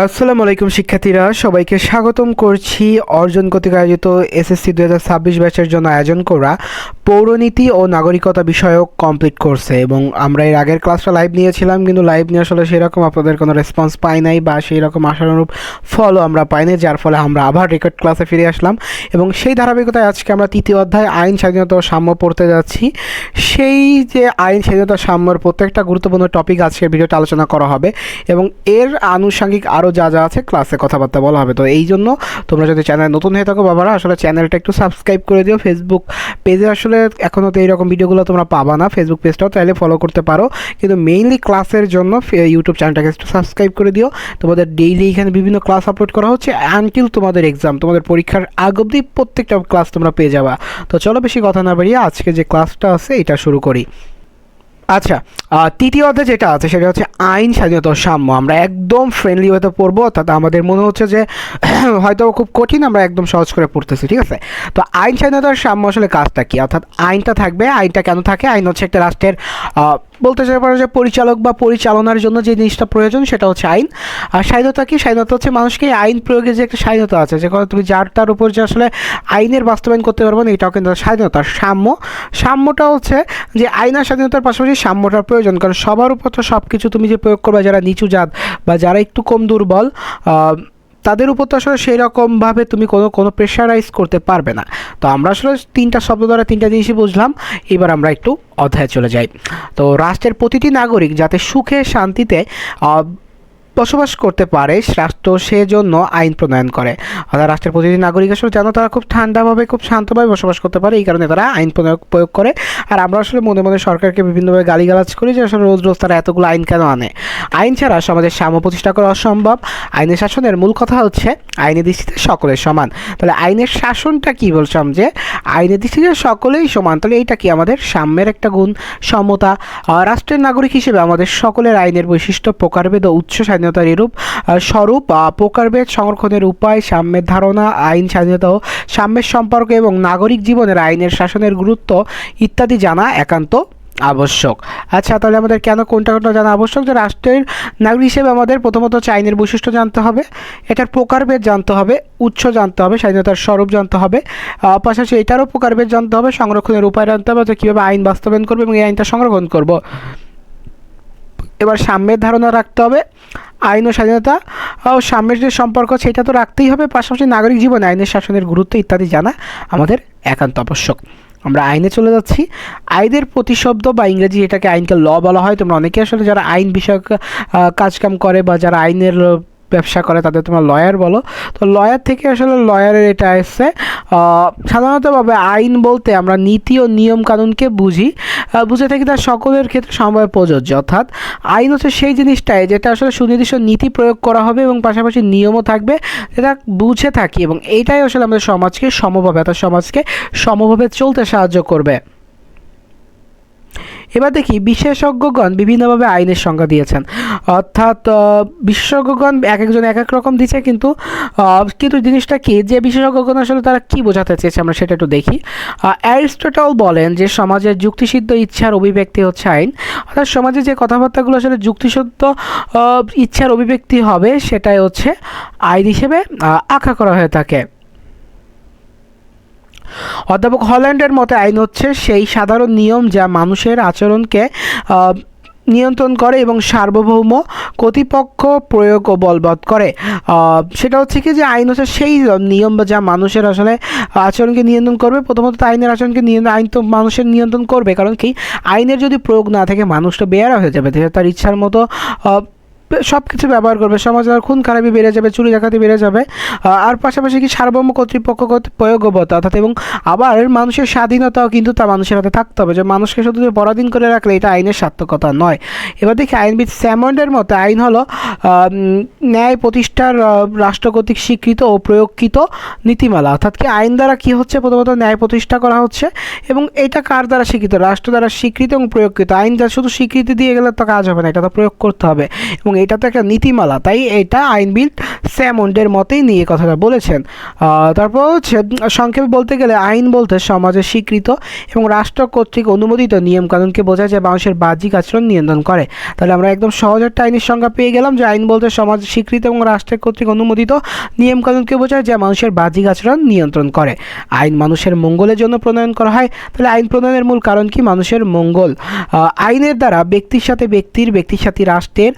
আসসালামু আলাইকুম শিক্ষার্থীরা, সবাইকে স্বাগতম করছি অর্জন কর্তৃক আয়োজিত এসএসসি 2026 ব্যাচের জন্য আয়োজন করা পৌরনীতি ও নাগরিকতা বিষয়ক কমপ্লিট কোর্সে। এবং আমরা এর আগের ক্লাসটা লাইভ নিয়েছিলাম, কিন্তু লাইভ নিয়ে আসলে সেরকম আপনাদের কোনো রেসপন্স পাই নাই বা সেই রকম আশানুরূপ ফলও আমরা পাইনি, যার ফলে আমরা আবার রেকর্ড ক্লাসে ফিরে আসলাম। এবং সেই ধারাবাহিকতায় আজকে আমরা তৃতীয় অধ্যায় আইন স্বাধীনতা ও সাম্য পড়তে যাচ্ছি। সেই যে আইন স্বাধীনতা সাম্যর প্রত্যেকটা গুরুত্বপূর্ণ টপিক আজকের ভিডিওতে আলোচনা করা হবে এবং এর আনুষঙ্গিক আরও যা যা আছে ক্লাসে কথাবার্তা বলা হবে। তো এই জন্য তোমরা যদি চ্যানেল নতুন হয়ে থাকো বাবারা, আসলে চ্যানেলটা একটু সাবস্ক্রাইব করে দিও। ফেসবুক পেজে আসলে এখনও তো এইরকম ভিডিওগুলো তোমরা পাবা না, ফেসবুক পেজটাও চাইলে ফলো করতে পারো, কিন্তু মেইনলি ক্লাসের জন্য ইউটিউব চ্যানেলটাকে একটু সাবস্ক্রাইব করে দিও। তোমাদের ডেইলি এখানে বিভিন্ন ক্লাস আপলোড করা হচ্ছে আনটিল তোমাদের এক্সাম, তোমাদের পরীক্ষার আগ অবধি প্রত্যেকটা ক্লাস তোমরা পেয়ে যাবা। তো চলো বেশি কথা না বাড়িয়ে আজকে যে ক্লাসটা আছে এটা শুরু করি। আচ্ছা, তৃতীয় অধ্যায় যেটা আছে সেটা হচ্ছে আইন স্বাধীনতা ও সাম্য। আমরা একদম ফ্রেন্ডলি ওয়েতে পড়বো, অর্থাৎ আমাদের মনে হচ্ছে যে হয়তো খুব কঠিন, আমরা একদম সহজ করে পড়তেছি, ঠিক আছে? তো আইন স্বাধীনতা ও সাম্য আসলে কাজটা কি? অর্থাৎ আইনটা থাকবে, আইনটা কেন থাকে? আইন হচ্ছে একটা রাষ্ট্রের বলতে চাই পারো যে পরিচালক বা পরিচালনার জন্য যে জিনিসটা প্রয়োজন সেটা হচ্ছে আইন। আর স্বাধীনতা কি? স্বাধীনতা হচ্ছে মানুষকে আইন প্রয়োগের যে একটা স্বাধীনতা আছে, যে তুমি যার তার উপর যে আসলে আইনের বাস্তবায়ন করতে পারবো না, এটাও কিন্তু স্বাধীনতা। সাম্যটা হচ্ছে যে আইনের স্বাধীনতার পাশাপাশি সাম্যটার প্রয়োজন, কারণ সবার উপর তো সব কিছু তুমি যে প্রয়োগ করবে, যারা নিচু জাত বা যারা একটু কম দুর্বল তাদের উপর তো আসলে সেই রকমভাবে তুমি কোনো প্রেশারাইজ করতে পারবে না। তো আমরা আসলে তিনটা শব্দ দ্বারা তিনটা জিনিসই বুঝলাম। এবার আমরা একটু অধ্যায়ে চলে যাই। তো রাষ্ট্রের প্রতিটি নাগরিক যাতে সুখে শান্তিতে বসবাস করতে পারে, রাষ্ট্র সেজন্য আইন প্রণয়ন করে। অর্থাৎ রাষ্ট্রের প্রতিটি নাগরিক আসলে যেন তারা খুব ঠান্ডাভাবে খুব শান্তভাবে বসবাস করতে পারে, এই কারণে তারা আইন প্রয়োগ করে। আর আমরা আসলে মনে মনে সরকারকে বিভিন্নভাবে গালিগালাজ করি যে আসলে রোজ রোজ তারা এতগুলো আইন কেন আনে। আইন ছাড়া সমাজের সাম্য প্রতিষ্ঠা করা অসম্ভব। আইনের শাসনের মূল কথা হচ্ছে আইনের দৃষ্টিতে সকলের সমান। তাহলে আইনের শাসনটা কি বলছিলাম, যে আইনের দৃষ্টিতে সকলেই সমান। তাহলে এইটা কি? আমাদের সাম্যের একটা গুণ, সমতা। রাষ্ট্রের নাগরিক হিসেবে আমাদের সকলের আইনের বৈশিষ্ট্য, প্রকারভেদ ও উচ্চ স্বাধীনতার এরূপ স্বরূপ, প্রকারভেদ সংরক্ষণের উপায়, সাম্যের ধারণা, আইন স্বাধীনতা ও সাম্যের সম্পর্ক এবং নাগরিক জীবনের আইনের শাসনের গুরুত্ব ইত্যাদি জানা একান্ত আবশ্যক। আচ্ছা, তাহলে আমাদের কেন কোনটা জানা আবশ্যক? যে রাষ্ট্রের নাগরিক হিসেবে আমাদের প্রথমত হচ্ছে আইনের বৈশিষ্ট্য জানতে হবে, এটার প্রকারভেদ জানতে হবে, উৎস জানতে হবে, স্বাধীনতার স্বরূপ জানতে হবে, পাশাপাশি এটারও প্রকারভেদ জানতে হবে, সংরক্ষণের উপায় জানতে হবে, যে কীভাবে আইন বাস্তবায়ন করবে এবং এই আইনটা সংরক্ষণ করব। এবার সাম্যের ধারণা রাখতে হবে, আইন ও স্বাধীনতা ও সাম্যের যে সম্পর্ক সেটা তো রাখতেই হবে, পাশাপাশি নাগরিক জীবনে আইনের শাসনের গুরুত্ব ইত্যাদি জানা আমাদের একান্ত আবশ্যক। আমরা আইনে চলে যাচ্ছি। আইনের প্রতিশব্দ বা ইংরেজি এটাকে আইনকে ল বলা হয়। তোমরা অনেকে আসলে যারা আইন বিষয়ক কাজকাম করে বা যারা আইনের ব্যবসা করে তাদের তোমরা লয়ার বলো। তো লয়ার থেকে আসলে লয়ারের এটা এসছে। সাধারণতভাবে আইন বলতে আমরা নীতি ও নিয়ম কানুনকে বুঝে থাকি, তার সকলের ক্ষেত্রে সমভাবে প্রযোজ্য। অর্থাৎ আইন হচ্ছে সেই জিনিসটাই যেটা আসলে সুনির্দিষ্ট নীতি প্রয়োগ করা হবে এবং পাশাপাশি নিয়মও থাকবে, যেটা বুঝে থাকি, এবং এইটাই আসলে আমাদের সমাজকে সমভাবে, অর্থাৎ সমাজকে সমভাবে চলতে সাহায্য করবে। এবার দেখি বিশেষজ্ঞগণ বিভিন্নভাবে আইনের সংজ্ঞা দিয়েছেন। অর্থাৎ বিশেষজ্ঞগণ এক একজন এক এক রকম দিচ্ছে, কিন্তু জিনিসটা কি, যে বিশেষজ্ঞগণ আসলে তারা কি বোঝাতে চেয়েছে আমরা সেটা একটু দেখি। অ্যারিস্টটল বলেন যে সমাজের যুক্তিসিদ্ধ ইচ্ছার অভিব্যক্তি হচ্ছে আইন। অর্থাৎ সমাজে যে কথাবার্তাগুলো আসলে যুক্তিসিদ্ধ ইচ্ছার অভিব্যক্তি হবে সেটাই হচ্ছে আইন হিসেবে আখ্যা করা হয়ে থাকে। অধ্যাপক হল্যান্ডের মতে আইন হচ্ছে সেই সাধারণ নিয়ম যা মানুষের আচরণকে নিয়ন্ত্রণ করে এবং সার্বভৌম কর্তৃপক্ষ প্রয়োগ ও বলবৎ করে। সেটা হচ্ছে কি, যে আইন হচ্ছে সেই নিয়ম বা যা মানুষের আসলে আচরণকে নিয়ন্ত্রণ করবে। প্রথমত আইনের আচরণকে আইন তো মানুষের নিয়ন্ত্রণ করবে, কারণ কি আইনের যদি প্রয়োগ না থাকে মানুষ তো বেয়ারা হয়ে যাবে, তার ইচ্ছার মতো সব কিছু ব্যবহার করবে, সমাজে আর খুন খারাপি বেড়ে যাবে, চুরি ডাকাতি বেড়ে যাবে। আর পাশাপাশি কি সার্বভৌম কর্তৃপক্ষ প্রয়োগবতা, অর্থাৎ এবং আবার মানুষের স্বাধীনতাও কিন্তু তা মানুষের হাতে থাকতে হবে, যে মানুষকে শুধু পরাধীন করে রাখলে এটা আইনের সার্থকতা নয়। এবার দেখি আইনবিদ স্যামন্ডের মতে আইন হলো ন্যায় প্রতিষ্ঠার রাষ্ট্র কর্তৃক স্বীকৃত ও প্রয়োগকৃত নীতিমালা। অর্থাৎ কি আইন দ্বারা কি হচ্ছে, প্রথমত ন্যায় প্রতিষ্ঠা করা হচ্ছে, এবং এটা কার দ্বারা স্বীকৃত? রাষ্ট্র দ্বারা স্বীকৃত এবং প্রয়োগকৃত। আইন যা শুধু স্বীকৃতি দিয়ে গেলে তো কাজ হবে না, এটা তো প্রয়োগ করতে হবে, এবং এটা তো একটা নীতিমালা, তাই এটা আইনবিদ স্যামন্ডের মতেই নিয়ে কথাটা বলেছেন। তারপর হচ্ছে সংক্ষেপে বলতে গেলে আইন বলতে সমাজের স্বীকৃত এবং রাষ্ট্র কর্তৃক অনুমোদিত নিয়মকানুনকে বোঝায়, যে মানুষের বাহ্যিক আচরণ নিয়ন্ত্রণ করে। তাহলে আমরা একদম সহজ একটা আইনের সংজ্ঞা পেয়ে গেলাম যে আইন বলতে সমাজের স্বীকৃত এবং রাষ্ট্রের কর্তৃক অনুমোদিত নিয়মকানুনকে বোঝায়, যা মানুষের বাহ্যিক আচরণ নিয়ন্ত্রণ করে। আইন মানুষের মঙ্গলের জন্য প্রণয়ন করা হয়। তাহলে আইন প্রণয়নের মূল কারণ কি? মানুষের মঙ্গল। আইনের দ্বারা ব্যক্তির সাথে ব্যক্তির সাথে রাষ্ট্রের,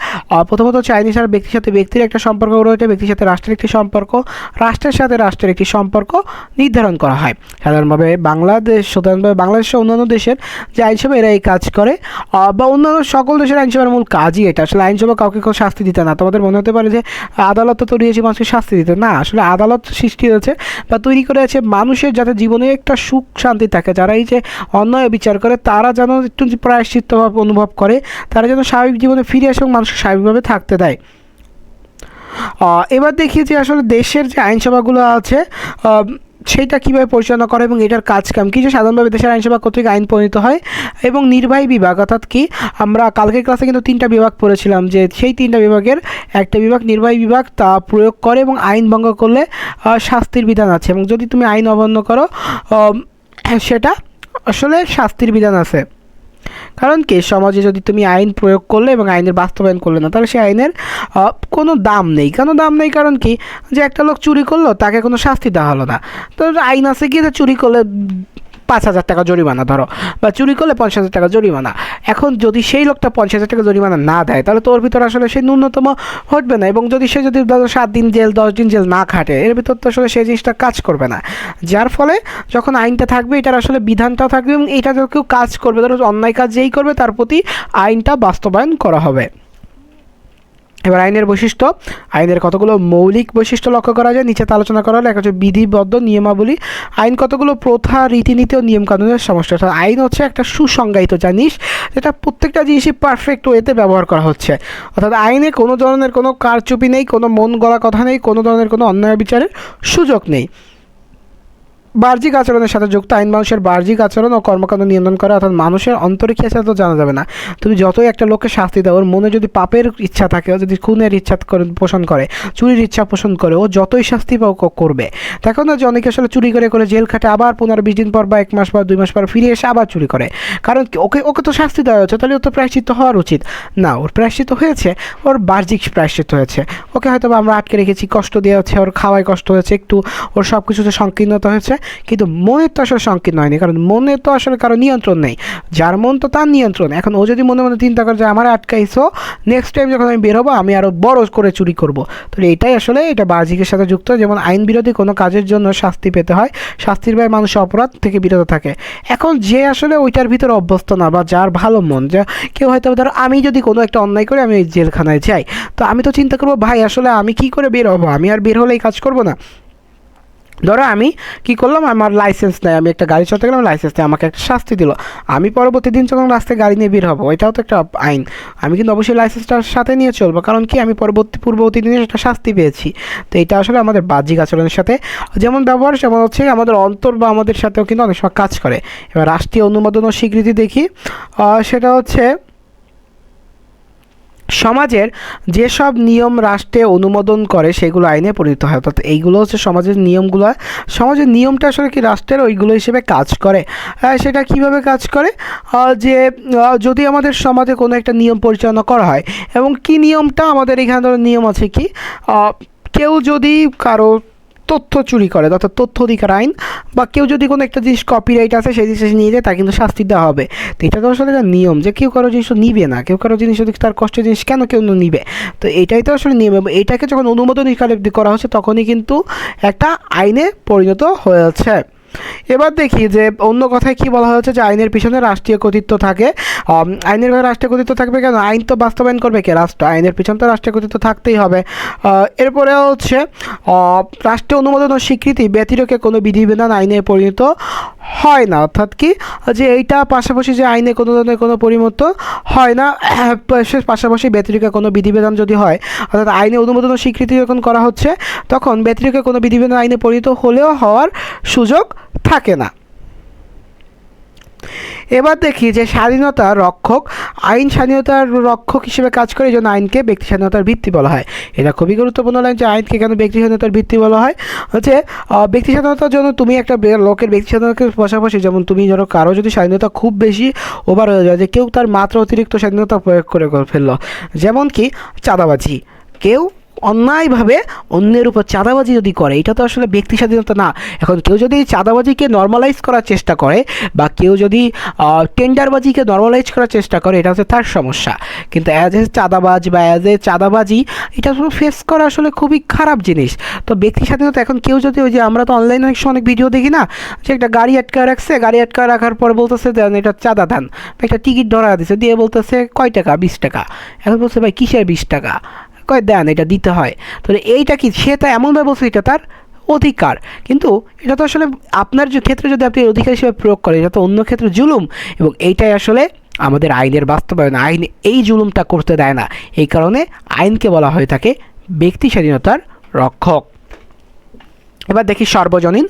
প্রথমত হচ্ছে আইনের সাথে ব্যক্তির সাথে ব্যক্তির একটা সম্পর্ক গড়ে ওঠে, ব্যক্তির সাথে রাষ্ট্রের একটি সম্পর্ক, রাষ্ট্রের সাথে রাষ্ট্রের একটি সম্পর্ক নির্ধারণ করা হয়। সাধারণভাবে বাংলাদেশের অন্যান্য দেশের যে আইনসভা এরা এই কাজ করে, বা অন্যান্য সকল দেশের আইনসভার মূল কাজই এটা। আসলে আইনসভা কাউকে কেউ শাস্তি দিতে না। তোমাদের মনে হতে পারে যে আদালত তো তৈরি হয়েছে মানুষকে শাস্তি দিতে, না, আসলে আদালত সৃষ্টি হয়েছে বা তৈরি করে আছে মানুষের যাতে জীবনে একটা সুখ শান্তি থাকে, যারা এই যে অন্যায় বিচার করে তারা যেন একটু প্রায়শ্চিত্তভাব অনুভব করে, তারা যেন স্বাভাবিক জীবনে ফিরে আসে এবং মানুষকে স্বাভাবিকভাবে থাকতে দেয়। এবার দেখি যে আসলে দেশের যে আইনসভাগুলো আছে সেইটা কীভাবে পরিচালনা করে এবং এটার কাজ কাম কী। যে সাধারণভাবে দেশের আইনসভা কর্তৃক আইন প্রণীত হয় এবং নির্বাহী বিভাগ, অর্থাৎ কি আমরা কালকের ক্লাসে কিন্তু 3টা বিভাগ পড়েছিলাম, যে সেই 3টা বিভাগের একটা বিভাগ নির্বাহী বিভাগ, তা প্রয়োগ করে এবং আইন ভঙ্গ করলে শাস্তির বিধান আছে, এবং যদি তুমি আইন অমান্য করো সেটা আসলে শাস্তির বিধান আছে। কারণ কি, সমাজে যদি তুমি আইন প্রয়োগ করলে এবং আইনের বাস্তবায়ন করলে না, তাহলে সেই আইনের কোনো দাম নেই। কেন দাম নেই? কারণ কি, যে একটা লোক চুরি করলো তাকে কোনো শাস্তি দেওয়া হলো না, তো আইন আছে কি যে চুরি করলে 5,000 টাকা জরিমানা ধরো, বা চুরি করলে 50,000 টাকা জরিমানা। এখন যদি সেই লোকটা 50,000 টাকা জরিমানা না দেয়, তাহলে তোর ভিতরে আসলে সেই ন্যূনতম ঘটবে না, এবং যদি সে যদি ধরো 7 দিন জেল 10 দিন জেল না খাটে, এর ভিতর তো আসলে সেই জিনিসটা কাজ করবে না। যার ফলে যখন আইনটা থাকবে, এটার আসলে বিধানটাও থাকবে এবং এটা যখন কেউ কাজ করবে, ধরো অন্যায় কাজ যেই করবে তার প্রতি আইনটা বাস্তবায়ন করা হবে। এবার আইনের বৈশিষ্ট্য, আইনের কতগুলো মৌলিক বৈশিষ্ট্য লক্ষ্য করা যায়, নিচে আলোচনা করা হলো। এক হচ্ছে বিধিবদ্ধ নিয়মাবলী। আইন কতগুলো প্রথা, রীতিনীতি ও নিয়মকানুনের সমষ্টি। অর্থাৎ আইন হচ্ছে একটা সুসংজ্ঞায়িত জিনিস, যেটা প্রত্যেকটা জিনিসই পারফেক্ট ওয়েতে ব্যবহার করা হচ্ছে। অর্থাৎ আইনে কোনো ধরনের কোনো কারচুপি নেই, কোনো মন গড়া কথা নেই, কোনো ধরনের কোনো অন্যায় বিচারের সুযোগ নেই। বাহ্যিক আচরণের সাথে যুক্ত আইন মানুষের বাহ্যিক আচরণ ও কর্মকাণ্ড নিয়ন্ত্রণ করে, অর্থাৎ মানুষের অন্তরে কী আছে তো জানা যাবে না। তুমি যতই একটা লোককে শাস্তি দাও, ওর মনে যদি পাপের ইচ্ছা থাকে, ও যদি খুনের ইচ্ছা পোষণ করে, চুরির ইচ্ছা পোষণ করে, ও যতই শাস্তি পাও করবে। দেখো না যে অনেকে আসলে চুরি করে করে জেল খাটে, আবার 15-20 দিন পর বা 1 মাস পর 2 মাস পর ফিরে এসে আবার চুরি করে। কারণ ওকে ওকে তো শাস্তি দেওয়া হচ্ছে, তাহলে ওর তো প্রায়শ্চিত্ত হওয়ার উচিত না। ওর প্রায়শ্চিত্ত হয়েছে, ওর বাহ্যিক প্রায়শ্চিত্ত হয়েছে। ওকে হয়তো আমরা আটকে রেখেছি, কষ্ট দেওয়া হচ্ছে, ওর খাওয়ায় কষ্ট হয়েছে, একটু ওর সব কিছুতে সংকীর্ণতা হয়েছে, কিন্তু মনের তো আসলে সংকীর্ণ হয়নি, কারণ মনে তো আসলে কারো নিয়ন্ত্রণ নেই। যার মন তো তার নিয়ন্ত্রণ। এখন ও যদি মনে মনে চিন্তা করে যে আমার আটকাইছো, নেক্সট টাইম যখন আমি বের হবো আমি আরও বড় করে চুরি করব, তাহলে এটাই আসলে এটা বাহ্যিকের সাথে যুক্ত। যেমন আইন বিরোধী কোনো কাজের জন্য শাস্তি পেতে হয়, শাস্তির ব্যয় মানুষ অপরাধ থেকে বিরত থাকে। এখন যে আসলে ওইটার ভিতরে অভ্যস্ত না, বা যার ভালো মন, যা কেউ হয়তো ধরো আমি যদি কোনো একটা অন্যায় করে আমি জেলখানায় যাই, তো আমি তো চিন্তা করবো ভাই আসলে আমি কি করে বের হবো, আমি আর বের হলে এই কাজ করবো না। ধরো আমি কি করলাম, আমার লাইসেন্স নেই, আমি একটা গাড়ি চালাতে গেলাম, লাইসেন্স নেই, আমাকে একটা শাস্তি দিল, আমি পরবর্তী দিন যখন রাস্তায় গাড়ি নিয়ে বের হবো, এটাও তো একটা আইন, আমি কিন্তু অবশ্যই লাইসেন্সটার সাথে নিয়ে চলবো। কারণ কি, আমি পূর্ববর্তী দিনে একটা শাস্তি পেয়েছি। তো এটা আসলে আমাদের বাহ্যিক আচরণের সাথে যেমন ব্যবহার, সেমন হচ্ছে আমাদের অন্তর বা আমাদের সাথেও কিন্তু অনেক সময় কাজ করে। এবার রাষ্ট্রীয় অনুমোদন ও স্বীকৃতি দেখি, সেটা হচ্ছে সমাজের যেসব নিয়ম রাষ্ট্রে অনুমোদন করে সেগুলো আইনে পরিণত হয়। অর্থাৎ এইগুলো হচ্ছে সমাজের নিয়মগুলো। সমাজের নিয়মটা আসলে কি রাষ্ট্রের ওইগুলো হিসেবে কাজ করে। সেটা কিভাবে কাজ করে, যে যদি আমাদের সমাজে কোনো একটা নিয়ম পরিচালনা করা হয়, এবং কি নিয়মটা আমাদের এখানে ধরো নিয়ম আছে কি, কেউ যদি কারো তথ্য চুরি করে, অর্থাৎ তথ্য অধিকার আইন, বা কেউ যদি কোনো একটা জিনিস কপিরাইট আছে সেই জিনিস নিয়ে যায়, তা কিন্তু শাস্তি দেওয়া হবে। তো এটা তো আসলে একটা নিয়ম, যে কেউ কারো জিনিস নিবে না, কেউ কারো জিনিস যদি তার কষ্টের জিনিস কেন কেউ নিবে। তো এটাই তো আসলে নিয়ম, এবং এটাকে যখন অনুমোদন হিসাবে করা হচ্ছে তখনই কিন্তু একটা আইনে পরিণত হয়েছে। এবার দেখি যে অন্য কথায় কি বলা হয়েছে, যে আইনের পিছনে রাষ্ট্রীয় কর্তৃত্ব থাকে। আইনের কথা রাষ্ট্রীয় কর্তৃত্ব থাকবে কেন, আইন তো বাস্তবায়ন করবে কে, রাষ্ট্র। আইনের পিছনে তো রাষ্ট্রীয় কর্তৃত্ব থাকতেই হবে। এরপরে হচ্ছে রাষ্ট্রীয় অনুমোদন ও স্বীকৃতি ব্যতিরেকে কোনো বিধিবিধান আইনে পরিণত হয় না। অর্থাৎ কি, যে এইটা পাশাপাশি যে আইনে কোনো ধরনের কোনো পরিবর্তন হয় না, পাশাপাশি ব্যতিরেকে কোনো বিধিবিধান যদি হয়, অর্থাৎ আইনে অনুমোদন ও স্বীকৃতি যখন করা হচ্ছে, তখন ব্যতিরেকে কোনো বিধিবিধান আইনে পরিণত হলেও হওয়ার সুযোগ থাকে না। এবার দেখি যে স্বাধীনতা রক্ষক, আইন স্বাধীনতার রক্ষক হিসেবে কাজ করে, এই জন্য আইনকে ব্যক্তি স্বাধীনতার ভিত্তি বলা হয়। এটা খুবই গুরুত্বপূর্ণ লাইন যে আইনকে কেন ব্যক্তি স্বাধীনতার ভিত্তি বলা হয়। হচ্ছে ব্যক্তি স্বাধীনতার জন্য তুমি একটা লোকের ব্যক্তি স্বাধীনতার পাশাপাশি, যেমন তুমি ধরো কারো যদি স্বাধীনতা খুব বেশি ওভার হয়ে যায়, যে কেউ তার মাত্রা অতিরিক্ত স্বাধীনতা প্রয়োগ করে ফেললো, যেমন কি চাঁদাবাজি, কেউ অন্যায়ভাবে অন্যের উপর চাঁদাবাজি যদি করে, এটা তো আসলে ব্যক্তি স্বাধীনতা না। এখন কেউ যদি চাঁদাবাজিকে নর্মালাইজ করার চেষ্টা করে বা কেউ যদি টেন্ডারবাজিকে নর্মালাইজ করার চেষ্টা করে, এটা হচ্ছে তার সমস্যা। কিন্তু অ্যাজ এ চাঁদাবাজ বা অ্যাজ এ চাঁদাবাজি, এটা আসলে ফেস করা আসলে খুবই খারাপ জিনিস। তো ব্যক্তি স্বাধীনতা, এখন কেউ যদি ওই যে আমরা তো অনলাইনে অনেক ভিডিও দেখি না, যে একটা গাড়ি আটকা রাখছে, গাড়ি আটকা রাখার পর বলতেছে দেন এটা চাঁদা দেন, একটা টিকিট ধরা দিচ্ছে, দিয়ে বলতেছে কয় টাকা, 20 টাকা। এখন বলছে ভাই কিসের 20 টাকা, কয় দেন এটা দিতে হয়। তাহলে এইটা কি, সে তো এমনভাবে বলছে এটা তার অধিকার, কিন্তু এটা তো আসলে আপনার যে ক্ষেত্রে যদি আপনি অধিকার হিসেবে প্রয়োগ করেন, এটা তো অন্য ক্ষেত্রে জুলুম। এবং এইটাই আসলে আমাদের আইনের বাস্তবায়ন, আইন এই জুলুমটা করতে দেয় না। এই কারণে আইনকে বলা হয়ে থাকে ব্যক্তি স্বাধীনতার রক্ষক। এবার দেখি সর্বজনীন।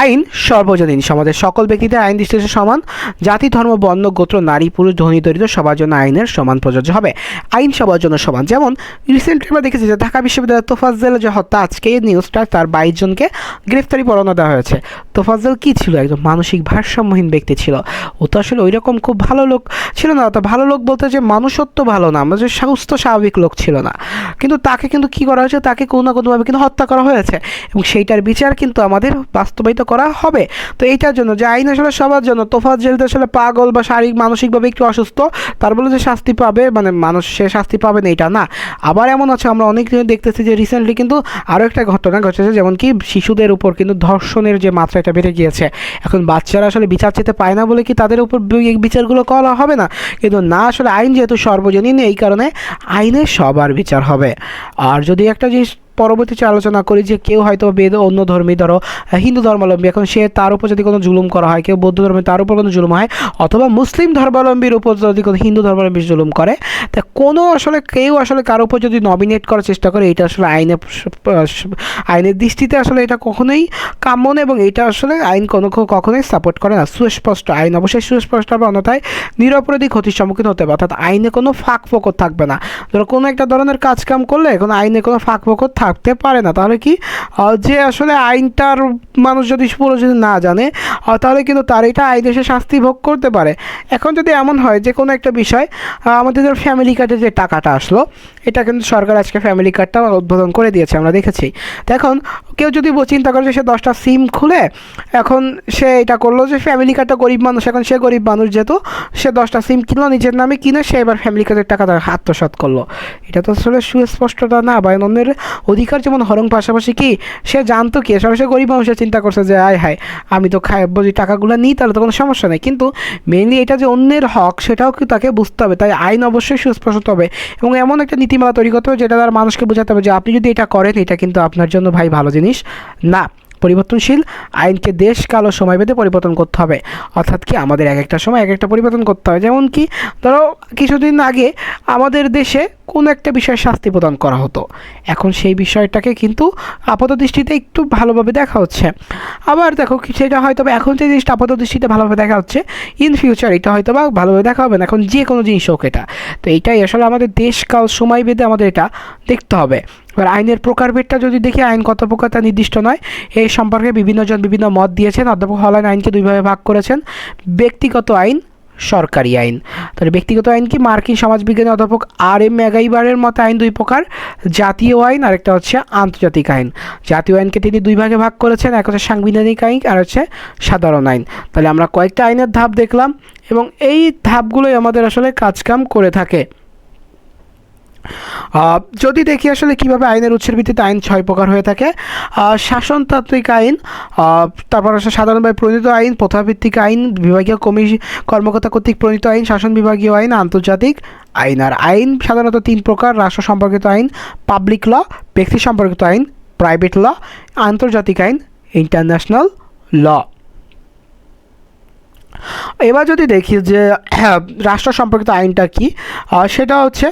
আইন সর্বজনীন, সমাজের সকল ব্যক্তিদের আইন দৃষ্টিতে সমান, জাতি ধর্ম বর্ণ গোত্র নারী পুরুষ ধনী দরিদ্র সবার জন্য আইনের সমান প্রযোজ্য হবে। আইন সবার জন্য সমান, যেমন রিসেন্টলি আমরা দেখেছি যে ঢাকা বিশ্ববিদ্যালয়ের তোফাজ্জেলের যে হত্যা, আজকে এই নিউজটা, তার 22 জনকে গ্রেফতারি পরোয়ানা দেওয়া হয়েছে। তোফাজ্জেল কী ছিল, একজন মানসিক ভারসাম্যহীন ব্যক্তি ছিল। ও তো আসলে ওই রকম খুব ভালো লোক ছিল না। তো ভালো লোক বলতে যে মানুষত্ব ভালো না, আমরা যে সুস্থ স্বাভাবিক লোক ছিল না। কিন্তু তাকে কিন্তু কী করা হয়েছে, তাকে কোনো না কোনোভাবে কিন্তু হত্যা করা হয়েছে, এবং সেইটার বিচার কিন্তু আমাদের বাস্তবায়িত করা হবে। তো এইটার জন্য যে আইন আসলে সবার জন্য, তোফাজ্জেল আসলে পাগল বা শারীরিক মানসিকভাবে একটু অসুস্থ, তার বলে যে শাস্তি পাবে, মানে মানুষ সে শাস্তি পাবে না, এটা না। আবার এমন আছে, আমরা অনেক দেখতেছি যে রিসেন্টলি কিন্তু আরও একটা ঘটনা ঘটেছে, যেমন কি শিশুদের উপর কিন্তু ধর্ষণের যে মাত্রা, এটা বেড়ে গিয়েছে। এখন বাচ্চারা আসলে বিচার চেতে পায় না বলে কি তাদের উপর বিচারগুলো করা হবে না? কিন্তু না, আসলে আইন যেহেতু সর্বজনীন, এই কারণে আইনে সবার বিচার হবে। আর যদি একটা জিনিস পরবর্তীতে আলোচনা করি, যে কেউ হয়তো অন্য ধর্মী, ধরো হিন্দু ধর্মাবলম্বী, এখন সে তার উপর যদি কোনো জুলুম করা হয়, কেউ বৌদ্ধ ধর্মে তার উপর কোনো জুলুম হয়, অথবা মুসলিম ধর্মাবলম্বীর উপর যদি কোনো হিন্দু ধর্মাবলম্বী জুলুম করে, তা কোনো আসলে কেউ আসলে কারোর উপর যদি নমিনেট করার চেষ্টা করে, এটা আসলে আইনের দৃষ্টিতে আসলে এটা কখনোই কাম্য না, এবং এটা আসলে আইন কখনোই সাপোর্ট করে না। সুস্পষ্ট আইন অবশ্যই সুস্পষ্ট হবে, অন্যথায় নিরপরাধী ক্ষতির সম্মুখীন হতে হবে। অর্থাৎ আইনে কোনো ফাঁক ফোকর থাকবে না। ধরো কোনো একটা ধরনের কাজকাম করলে কোনো আইনে কোনো ফাঁক ফোকর থাকতে পারে না। তাহলে কি, যে আসলে আইনটার মানুষ যদি পুরো যদি না জানে, তাহলে কিন্তু তার এটা আইনে সে শাস্তি ভোগ করতে পারে। এখন যদি এমন হয় যে কোনো একটা বিষয়, আমাদের ধর ফ্যামিলি কার্ডে যে টাকাটা আসলো, এটা কিন্তু সরকার আজকে ফ্যামিলি কার্ডটা উদ্বোধন করে দিয়েছে, আমরা দেখেছি। তো এখন কেউ যদি চিন্তা করে যে সে 10টা সিম খুলে এখন সে এটা করলো, যে ফ্যামিলি কার্ডটা গরিব মানুষ, এখন সে গরিব মানুষ যেহেতু, সে 10টা সিম কিনলো নিজের নামে, কিনে সে এবার ফ্যামিলি কার্ডের টাকা আত্মসাৎ করলো। এটা তো আসলে সুস্পষ্টতা না, বা অন্যের অধিকার যেমন হরণ, পাশাপাশি কি সে জানতো কি আসলে সে গরিব মানুষের চিন্তা করছে যে আয় হায় আমি তো যদি টাকাগুলো নিই তাহলে তো কোনো সমস্যা নেই, কিন্তু মেইনলি এটা যে অন্যের হক সেটাও কি তাকে বুঝতে হবে। তাই আইন অবশ্যই সুস্পষ্ট হবে, এবং এমন একটা নীতিমালা তৈরি করতে হবে যেটা তার মানুষকে বোঝাতে হবে যে আপনি যদি এটা করেন, এটা কিন্তু আপনার জন্য ভাই ভালো জিনিস না। পরিবর্তনশীল আইনকে দেশ কাল ও সময় ভেদে পরিবর্তন করতে হবে। অর্থাৎ কি, আমাদের এক একটা সময় এক একটা পরিবর্তন করতে হবে। যেমন কি, ধরো কিছুদিন আগে আমাদের দেশে কোনো একটা বিষয়ে শাস্তি প্রদান করা হতো, এখন সেই বিষয়টাকে কিন্তু আপাত দৃষ্টিতে একটু ভালোভাবে দেখা হচ্ছে। আবার দেখো সেটা হয়তো এখন যে জিনিসটা আপাত দৃষ্টিতে ভালোভাবে দেখা হচ্ছে, ইন ফিউচার এটা হয়তো বা ভালোভাবে দেখা হবে না। এখন যে কোনো জিনিস হোক, এটা তো এইটাই আসলে আমাদের দেশকাল সময় ভেদে আমাদের এটা দেখতে হবে। এবার আইনের প্রকারভেদটা যদি দেখি, আইন কত প্রকার তা নির্দিষ্ট নয়, এই সম্পর্কে বিভিন্নজন বিভিন্ন মত দিয়েছেন। অধ্যাপক হলাইন আইনকে দুইভাবে ভাগ করেছেন, ব্যক্তিগত আইন, সরকারি আইন। তাহলে ব্যক্তিগত আইন কি, মার্কিন সমাজবিজ্ঞানী অধ্যাপক R.M. ম্যাগাইবারের মতে আইন দুই প্রকার, জাতীয় আইন আর একটা হচ্ছে আন্তর্জাতিক আইন। জাতীয় আইনকে তিনি দুই ভাগে ভাগ করেছেন, এক হচ্ছে সাংবিধানিক আইন আর হচ্ছে সাধারণ আইন। তাহলে আমরা কয়েকটা আইনের ধাপ দেখলাম, এবং এই ধাপগুলোই আমাদের আসলে কাজকাম করে থাকে। যদি দেখি আসলে কিভাবে আইনের উৎসের ভিত্তিতে আইন 6 প্রকার হয়ে থাকে, শাসনতান্ত্রিক আইন, তারপর হচ্ছে সাধারণভাবে প্রণীত আইন, প্রথাভিত্তিক আইন, বিভাগীয় কর্মকর্তা কর্তৃক প্রণীত আইন, শাসন বিভাগীয় আইন, আন্তর্জাতিক আইন। আর আইন সাধারণত 3 প্রকার, রাষ্ট্র সম্পর্কিত আইন, পাবলিক ল, ব্যক্তি সম্পর্কিত আইন, প্রাইভেট ল, আন্তর্জাতিক আইন, ইন্টারন্যাশনাল ল। এবার যদি দেখি যে রাষ্ট্র সম্পর্কিত আইনটা কি, সেটা হচ্ছে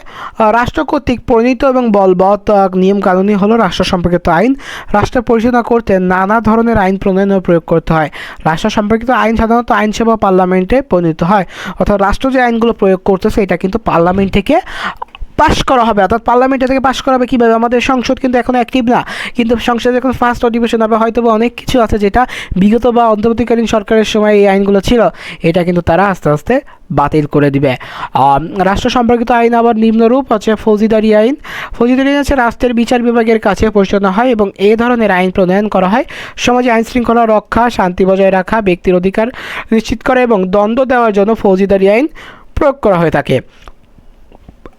রাষ্ট্র কর্তৃক প্রণীত এবং বলবৎ নিয়মকানুনই হলো রাষ্ট্র সম্পর্কিত আইন। রাষ্ট্র পরিচালনা করতে নানা ধরনের আইন প্রণয়ন ও প্রয়োগ করতে হয়। রাষ্ট্র সম্পর্কিত আইন সাধারণত আইনসভা পার্লামেন্টে প্রণীত হয়, অর্থাৎ রাষ্ট্র যে আইনগুলো প্রয়োগ করতেছে এটা কিন্তু পার্লামেন্ট থেকে পাশ করা হবে, অর্থাৎ পার্লামেন্টে থেকে পাশ করা হবে কীভাবে? আমাদের সংসদ কিন্তু এখন অ্যাক্টিভ না, কিন্তু সংসদে যখন ফার্স্ট অধিবেশন হবে হয়তো বা অনেক কিছু আছে যেটা বিগত বা অন্তর্বর্তীকালীন সরকারের সময় এই আইনগুলো ছিল, এটা কিন্তু তারা আস্তে আস্তে বাতিল করে দিবে। রাষ্ট্র সম্পর্কিত আইন আবার নিম্নরূপ হচ্ছে ফৌজদারি আইন। ফৌজদারি আইন হচ্ছে রাষ্ট্রের বিচার বিভাগের কাছে পরিচালনা হয় এবং এ ধরনের আইন প্রণয়ন করা হয় সমাজে আইন শৃঙ্খলা রক্ষা, শান্তি বজায় রাখা, ব্যক্তির অধিকার নিশ্চিত করা এবং দণ্ড দেওয়ার জন্য ফৌজদারি আইন প্রয়োগ করা হয়ে থাকে।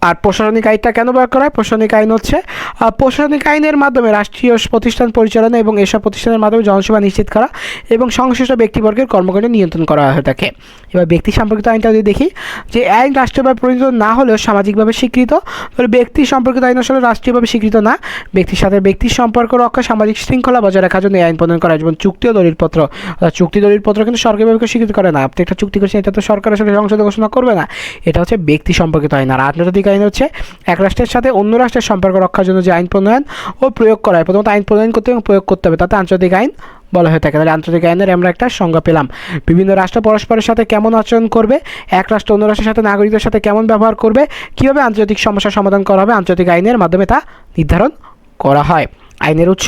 আর প্রশাসনিক আইনটা কেন ব্যবহার করা হয়? প্রশাসনিক আইন হচ্ছে প্রশাসনিক আইনের মাধ্যমে রাষ্ট্রীয় প্রতিষ্ঠান পরিচালনা এবং এসব প্রতিষ্ঠানের মাধ্যমে জনসেবা নিশ্চিত করা এবং সংশ্লিষ্ট ব্যক্তিবর্গের কর্মকাণ্ড নিয়ন্ত্রণ করা হয়ে থাকে। এবার ব্যক্তি সম্পর্কিত আইনটা যদি দেখি, যে আইন রাষ্ট্রীয়ভাবে প্রণীত না হলেও সামাজিকভাবে স্বীকৃত। তবে ব্যক্তি সম্পর্কিত আইন আসলে রাষ্ট্রীয়ভাবে স্বীকৃত না, ব্যক্তির সাথে ব্যক্তির সম্পর্ক রক্ষা, সামাজিক শৃঙ্খলা বজায় রাখার জন্য এই আইন প্রণয়ন করা হয়। যেমন চুক্তি ও দলিলপত্র, চুক্তি দলিলপত্র কিন্তু সরকারিভাবে স্বীকৃত করে না। আপনি একটা চুক্তি করছেন, এটা তো সরকার আসলে সংসদে ঘোষণা করবে না, এটা হচ্ছে ব্যক্তি সম্পর্কিত আইন। আর আন্তর্জাতিক আইন হচ্ছে এক রাষ্ট্রের সাথে অন্য রাষ্ট্রের সম্পর্ক রক্ষার জন্য যে আইন প্রণয়ন ও প্রয়োগ করা হয়। প্রথমত আইন প্রণয়ন করতে এবং প্রয়োগ করতে হবে, তাতে আন্তর্জাতিক আইন বলা হয়ে থাকে। তাহলে আন্তর্জাতিক আইনের আমরা একটা সংজ্ঞা পেলাম। বিভিন্ন রাষ্ট্র পরস্পরের সাথে কেমন আচরণ করবে, এক রাষ্ট্র অন্য রাষ্ট্রের সাথে নাগরিকদের সাথে কেমন ব্যবহার করবে, কীভাবে আন্তর্জাতিক সমস্যার সমাধান করা হবে, আন্তর্জাতিক আইনের মাধ্যমে তা নির্ধারণ করা হয়। আইনের উৎস,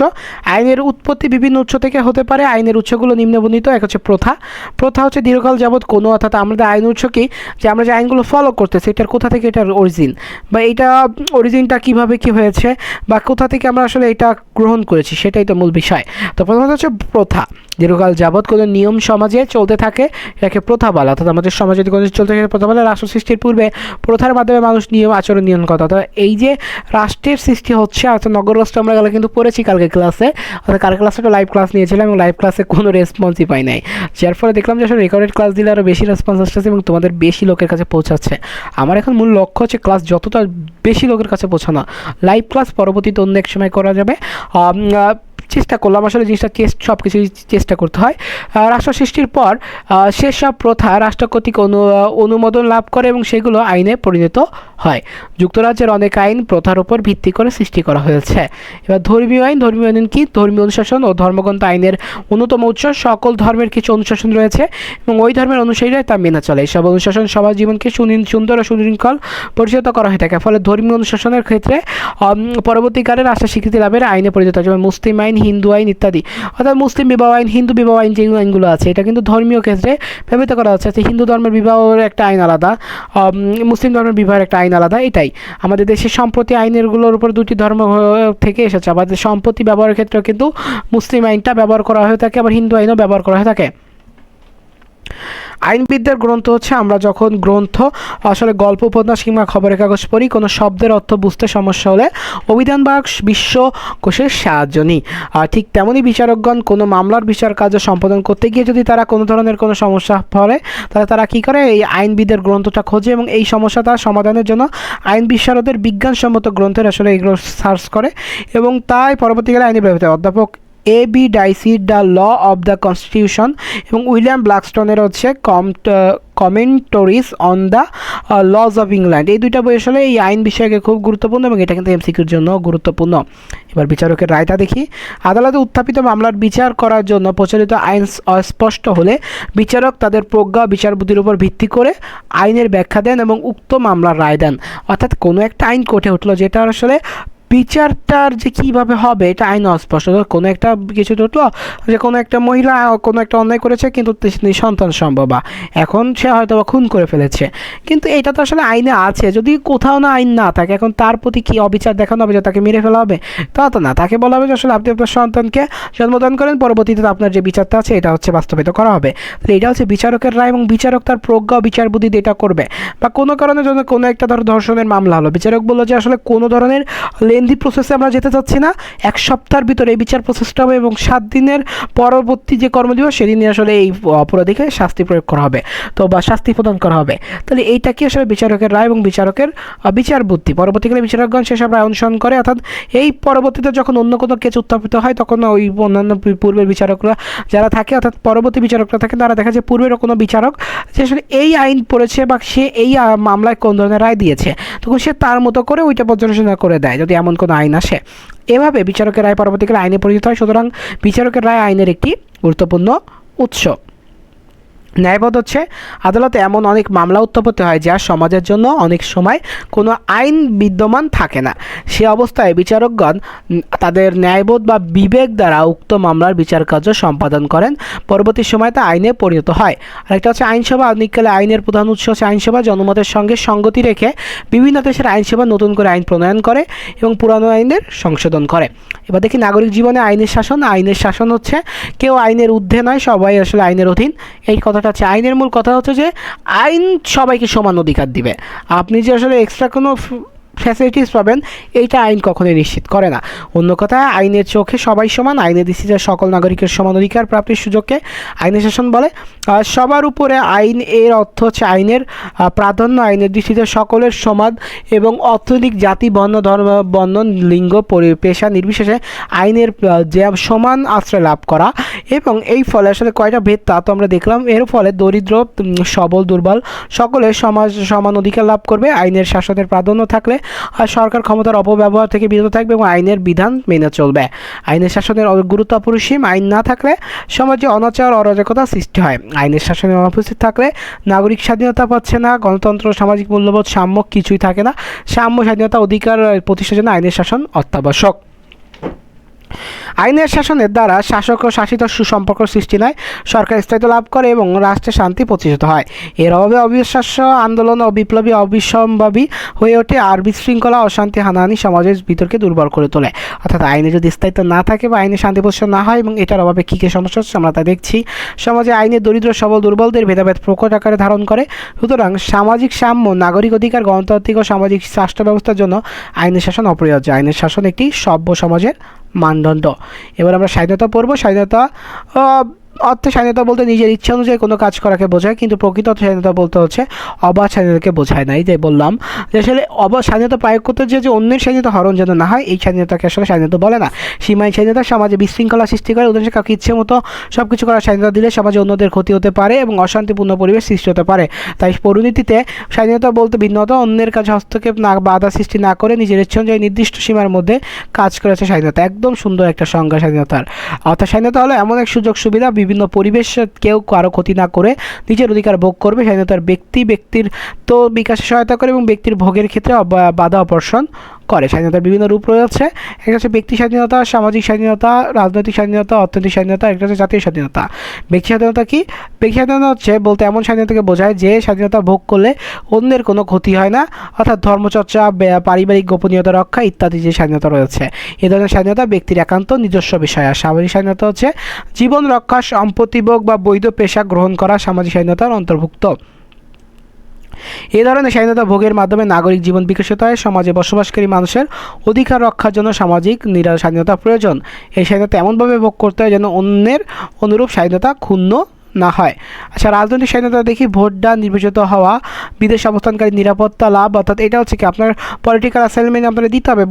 আইনের উৎপত্তি বিভিন্ন উৎস থেকে হতে পারে। আইনের উৎসগুলো নিম্নবর্ণিত। এক হচ্ছে প্রথা। প্রথা হচ্ছে দীর্ঘকাল যাবৎ কোনো, অর্থাৎ আমাদের আইন উৎস কি, যে আমরা যে আইনগুলো ফলো করতেছি এটার কোথা থেকে এটার অরিজিন, বা এইটা অরিজিনটা কীভাবে কী হয়েছে, বা কোথা থেকে আমরা আসলে এটা গ্রহণ করেছি, সেটাই তো মূল বিষয়। তো প্রথমত হচ্ছে প্রথা। দীর্ঘকাল যাবৎ কোনো নিয়ম সমাজে চলতে থাকে এটাকে প্রথা বলা, অর্থাৎ আমাদের সমাজে যদি কোনো চলতে থাকে প্রথা বলে। রাষ্ট্র সৃষ্টির পূর্বে প্রথার মাধ্যমে মানুষ নিয়ম আচরণ নিয়ন্ত্রণ করত। অর্থাৎ এই যে রাষ্ট্রের সৃষ্টি হচ্ছে, অর্থাৎ নগর রাষ্ট্র আমরা গেলে কিন্তু পড়েছি কালকে ক্লাসে, অর্থাৎ কালকে ক্লাসে একটা লাইভ ক্লাস নিয়েছিলাম এবং লাইভ ক্লাসে কোনো রেসপন্সই পাই নাই, যার ফলে দেখলাম যে আসলে রেকর্ডেড ক্লাস দিলে আরও বেশি রেসপন্স আসতেছে এবং তোমাদের বেশি লোকের কাছে পৌঁছাচ্ছে। আমার এখন মূল লক্ষ্য হচ্ছে ক্লাস যতটা বেশি লোকের কাছে পৌঁছানো। লাইভ ক্লাস পরবর্তীতে অন্য এক সময় করা যাবে, চেষ্টা করলাম আসলে জিনিসটা সব কিছুই চেষ্টা করতে হয়। রাষ্ট্র সৃষ্টির পর সেসব প্রথা রাষ্ট্র কর্তৃক অনুমোদন লাভ করে এবং সেগুলো আইনে পরিণত হয়। যুক্তরাজ্যের অনেক আইন প্রথার উপর ভিত্তি করে সৃষ্টি করা হয়েছে। এবার ধর্মীয় আইন। ধর্মীয় আইন কি? ধর্মীয় অনুশাসন ও ধর্মগ্রন্থ আইনের অন্যতম উৎস। সকল ধর্মের কিছু অনুশাসন রয়েছে এবং ওই ধর্মের অনুসারীরা তা মেনে চলে। এইসব অনুশাসন সমাজ জীবনকে সুন্দর ও সুশৃঙ্খল পরিচালিত করা হয়ে থাকে। ফলে ধর্মীয় অনুশাসনের ক্ষেত্রে পরবর্তীকালে রাষ্ট্রের স্বীকৃতি লাভের আইনে পরিণত হয়, যেমন মুসলিম আইন, হিন্দু আইন ইত্যাদি। অর্থাৎ মুসলিম বিবাহ আইন, হিন্দু বিবাহ আইন, যে আইনগুলো আছে এটা কিন্তু ধর্মীয় ক্ষেত্রে ব্যবহৃত করা হচ্ছে। হিন্দু ধর্মের বিবাহের একটা আইন আলাদা, মুসলিম ধর্মের বিবাহের একটা আইন আলাদা। এটাই আমাদের দেশের সম্পত্তি আইনেরগুলোর উপর দুটি ধর্ম থেকে এসেছে। আমাদের সম্পত্তি ব্যবহারের ক্ষেত্রেও কিন্তু মুসলিম আইনটা ব্যবহার করা হয়ে থাকে, আবার হিন্দু আইনও ব্যবহার করা হয়ে থাকে। আইনবিদদের গ্রন্থ হচ্ছে, আমরা যখন গ্রন্থ আসলে গল্প, উপন্যাস কিংবা খবরের কাগজ পড়ি, কোনো শব্দের অর্থ বুঝতে সমস্যা হলে অভিধান বা বিশ্বকোষের সাহায্য নিই। আর ঠিক তেমনই বিচারকগণ কোনো মামলার বিচার কার্য সম্পাদন করতে গিয়ে যদি তারা কোনো ধরনের কোনো সমস্যা পড়ে, তাহলে তারা কী করে, এই আইনবিদের গ্রন্থটা খোঁজে এবং এই সমস্যাটা সমাধানের জন্য আইন বিশারদের বিজ্ঞানসম্মত গ্রন্থের আসলে এগুলো সার্চ করে এবং তাই পরবর্তীকালে আইনে ব্যবহৃত হয়। অধ্যাপক A.B. Dicey the law of the constitution এবং উইলিয়াম ব্ল্যাকস্টোনের হচ্ছে commentaries on the laws of England, এই দুইটা বই আসলে এই আইন বিষয়কে খুব গুরুত্বপূর্ণ এবং এটা কিন্তু এমসিকিউর জন্য গুরুত্বপূর্ণ। এবার বিচারকের রায়টা দেখি। আদালতে উত্থাপিত মামলার বিচার করার জন্য প্রচলিত আইন অস্পষ্ট হলে বিচারক তাদের প্রজ্ঞা বিচারবুদ্ধির উপর ভিত্তি করে আইনের ব্যাখ্যা দেন এবং উক্ত মামলার রায় দেন। অর্থাৎ কোনো একটা আইন কোর্টে উঠলো যেটা আসলে বিচারটার যে কীভাবে হবে এটা আইন অস্পষ্ট। কোনো একটা কিছু উঠলো যে কোনো একটা মহিলা কোনো একটা অন্যায় করেছে কিন্তু সন্তান সম্ভবা, এখন সে হয়তো বা খুন করে ফেলেছে, কিন্তু এটা তো আসলে আইনে আছে। যদি কোথাও না আইন না থাকে, এখন তার প্রতি কি অবিচার দেখানো হবে যে তাকে মেরে ফেলা হবে? তা তো না, তাকে বলা হবে যে আসলে আপনি আপনার সন্তানকে জন্মদান করেন, পরবর্তীতে আপনার যে বিচারটা আছে এটা হচ্ছে বাস্তবায়িত করা হবে। তাহলে এটা হচ্ছে বিচারকের রায় এবং বিচারক তার প্রজ্ঞা বিচার বুদ্ধি দিয়ে এটা করবে। বা কোনো কারণের জন্য কোনো একটা ধর্ষণের মামলা হলো, বিচারক বললো যে আসলে কোনো ধরনের লেন্দি প্রসেসে আমরা যেতে চাচ্ছি না। 1 সপ্তাহের ভিতরে এই বিচার প্রসেসটা হবে এবং 7 দিনের পরবর্তী যে কর্মদিবস সেদিনই আসলে এই অপরাধীকে শাস্তি প্রয়োগ করা হবে, তো বা শাস্তি প্রদান করা হবে। তাহলে এইটা কি আসলে বিচারকের রায় এবং বিচারকের বিচার বুদ্ধি। পরবর্তীকালে বিচারকগণ সেসব রায় অনুসরণ করে, অর্থাৎ এই পরবর্তীতে যখন অন্য কোনো কেস উত্থাপিত হয় তখন ওই অন্যান্য পূর্বের বিচারকরা যারা থাকে, অর্থাৎ পরবর্তী বিচারকরা থাকে, তারা দেখা যায় পূর্বের কোনো বিচারক যে আসলে এই আইন পড়েছে বা সে এই মামলায় কোন ধরনের রায় দিয়েছে, তখন সে তার মতো করে ওইটা পর্যালোচনা করে দেয় যদি এমন কোনো আইন আসে। এভাবে বিচারকের রায় পরবর্তীকালে আইনে পরিণত হয়। সুতরাং বিচারকের রায় আইনের একটি গুরুত্বপূর্ণ উৎস। ন্যায়বোধ হচ্ছে আদালতে এমন অনেক মামলা উত্থাপিত হয় যা সমাজের জন্য অনেক সময় কোনো আইন বিদ্যমান থাকে না। সে অবস্থায় বিচারকগণ তাদের ন্যায়বোধ বা বিবেক দ্বারা উক্ত মামলার বিচার কার্য সম্পাদন করেন। পরবর্তী সময় তা আইনে পরিণত হয়। আরেকটা হচ্ছে আইনসভা। আধুনিককালে আইনের প্রধান উৎস হচ্ছে আইনসভা। জনমতের সঙ্গে সঙ্গতি রেখে বিভিন্ন দেশের আইনসভা নতুন করে আইন প্রণয়ন করে এবং পুরানো আইনের সংশোধন করে। এবার দেখি নাগরিক জীবনে আইনের শাসন। আইনের শাসন হচ্ছে কেউ আইনের ঊর্ধ্বে নয়, সবাই আসলে আইনের অধীন। এই কথাটা হচ্ছে আইনের মূল কথা হচ্ছে যে আইন সবাইকে সমান অধিকার দিবে। আপনি যে আসলে এক্সট্রা কোনো ফ্যাসিলিটিস পাবেন এইটা আইন কখনোই নিশ্চিত করে না। অন্য কথায় আইনের চোখে সবাই সমান। আইনের দৃষ্টিতে সকল নাগরিকের সমান অধিকার প্রাপ্তির সুযোগকে আইনের শাসন বলে। সবার উপরে আইন এর অর্থ হচ্ছে আইনের প্রাধান্য। আইনের দৃষ্টিতে সকলের সমান এবং অর্থনৈতিক জাতি, বর্ণ, ধর্ম, বর্ণন, লিঙ্গ, পেশা নির্বিশেষে আইনের যে সমান আশ্রয় লাভ করা। এবং এই ফলে আসলে কয়টা ভেদ তা তো আমরা দেখলাম। এর ফলে দরিদ্র, সবল, দুর্বল সকলের সমান অধিকার লাভ করবে। আইনের শাসনের প্রাধান্য থাকলে আর সরকার ক্ষমতার অপব্যবহার থেকে বিরত থাকবে এবং আইনের বিধান মেনে চলবে। আইনের শাসনের গুরুত্ব অপরিসীম। আইন না থাকলে সমাজে অনাচার, অরাজকতা সৃষ্টি হয়। আইনের শাসনে অনুপস্থিত থাকলে নাগরিক স্বাধীনতা পাচ্ছে না, গণতন্ত্র, সামাজিক মূল্যবোধ, সাম্য কিছুই থাকে না। সাম্য, স্বাধীনতা, অধিকার প্রতিষ্ঠার জন্য আইনের শাসন অত্যাবশ্যক। আইনের শাসনের দ্বারা শাসক ও শাসিত সুসম্পর্ক সৃষ্টি নয়, সরকার স্থায়িত্ব লাভ করে এবং রাষ্ট্রে শান্তি প্রতিষ্ঠিত হয়। এর অভাবে অবিশ্বাস্য আন্দোলন ও বিপ্লবী অবিসম্ভাবী হয়ে ওঠে আর বিশৃঙ্খলা, অশান্তি, হানাহানি সমাজের ভিতরকে দুর্বল করে তোলে। অর্থাৎ আইনে যদি স্থায়িত্ব না থাকে বা আইনে শান্তি প্রতিষ্ঠা না হয় এবং এটার অভাবে কী কী সমস্যা হচ্ছে আমরা তা দেখছি। সমাজে আইনে দরিদ্র, সবল, দুর্বলদের ভেদাভেদ প্রকট আকারে ধারণ করে। সুতরাং সামাজিক সাম্য, নাগরিক অধিকার, গণতান্ত্রিক ও সামাজিক রাষ্ট্র ব্যবস্থার জন্য আইনের শাসন অপরিহার্য। আইনের শাসন একটি সভ্য সমাজের মানদণ্ড। এবার আমরা স্বাধীনতা পড়ব। স্বাধীনতা অর্থে স্বাধীনতা বলতে নিজের ইচ্ছা অনুযায়ী কোনো কাজ করাকে বোঝায়, কিন্তু প্রকৃত অর্থে স্বাধীনতা বলতে হচ্ছে অবাধ স্বাধীনতাকে বোঝায় না। এই যে বললাম যে আসলে অবাধ স্বাধীনতা প্রয়োগ করতে যে অন্যের স্বাধীনতা হরণ যেন না হয়, এই স্বাধীনতাকে আসলে স্বাধীনতা বলে না। সীমাহীন স্বাধীনতা সমাজে বিশৃঙ্খলা সৃষ্টি করে। উদাহরণ কাউকে ইচ্ছে মতো সব কিছু করার স্বাধীনতা দিলে সমাজে অন্যদের ক্ষতি হতে পারে এবং অশান্তিপূর্ণ পরিবেশ সৃষ্টি হতে পারে। তাই পরিণতিতে স্বাধীনতা বলতে ভিন্নতা, অন্যের কাছে হস্তক্ষেপ না, বাধা সৃষ্টি না করে নিজের ইচ্ছা অনুযায়ী নির্দিষ্ট সীমার মধ্যে কাজ করেছে স্বাধীনতা। একদম সুন্দর একটা সংজ্ঞা স্বাধীনতার। অর্থাৎ স্বাধীনতা হলো এমন এক সুযোগ সুবিধা বিভিন্ন পরিবেশ কেউ কারো ক্ষতি না করে নিজের অধিকার ভোগ করবে। স্বাধীনতার ব্যক্তির তো বিকাশে সহায়তা করে এবং ব্যক্তির ভোগের ক্ষেত্রে বাধা অপসারণ করে। স্বাধীনতার বিভিন্ন রূপ রয়েছে। একটা হচ্ছে ব্যক্তি স্বাধীনতা, সামাজিক স্বাধীনতা, রাজনৈতিক স্বাধীনতা, অর্থনৈতিক স্বাধীনতা, একটা হচ্ছে জাতীয় স্বাধীনতা। ব্যক্তি স্বাধীনতা কি? ব্যক্তি স্বাধীনতা হচ্ছে বলতে এমন স্বাধীনতাকে বোঝায় যে স্বাধীনতা ভোগ করলে অন্যের কোনো ক্ষতি হয় না, অর্থাৎ ধর্মচর্চা, পারিবারিক গোপনীয়তা রক্ষা ইত্যাদি যে স্বাধীনতা রয়েছে। এ ধরনের স্বাধীনতা ব্যক্তির একান্ত নিজস্ব বিষয়। আর সামাজিক স্বাধীনতা হচ্ছে জীবন রক্ষা, সম্পত্তি ভোগ বা বৈধ পেশা গ্রহণ করা সামাজিক স্বাধীনতার অন্তর্ভুক্ত। এ ধরনের স্বাধীনতা ভোগের মাধ্যমে নাগরিক জীবন বিকশিত হয়। সমাজে বসবাসকারী মানুষের অধিকার রক্ষার জন্য সামাজিক স্বাধীনতা প্রয়োজন। এই স্বাধীনতা এমনভাবে ভোগ করতে হয় যেন অন্যের অনুরূপ স্বাধীনতা ক্ষুণ্ণ না হয়। আচ্ছা, রাজনৈতিক স্বাধীনতা দেখি। ভোট দেওয়া, নির্বাচিত হওয়া, বিদেশ অবস্থানকারী নিরাপত্তা লাভ, অর্থাৎ এটা হচ্ছে কি আপনার পলিটিক্যাল অ্যাসাইনমেন্ট আপনারা দিতে হবে।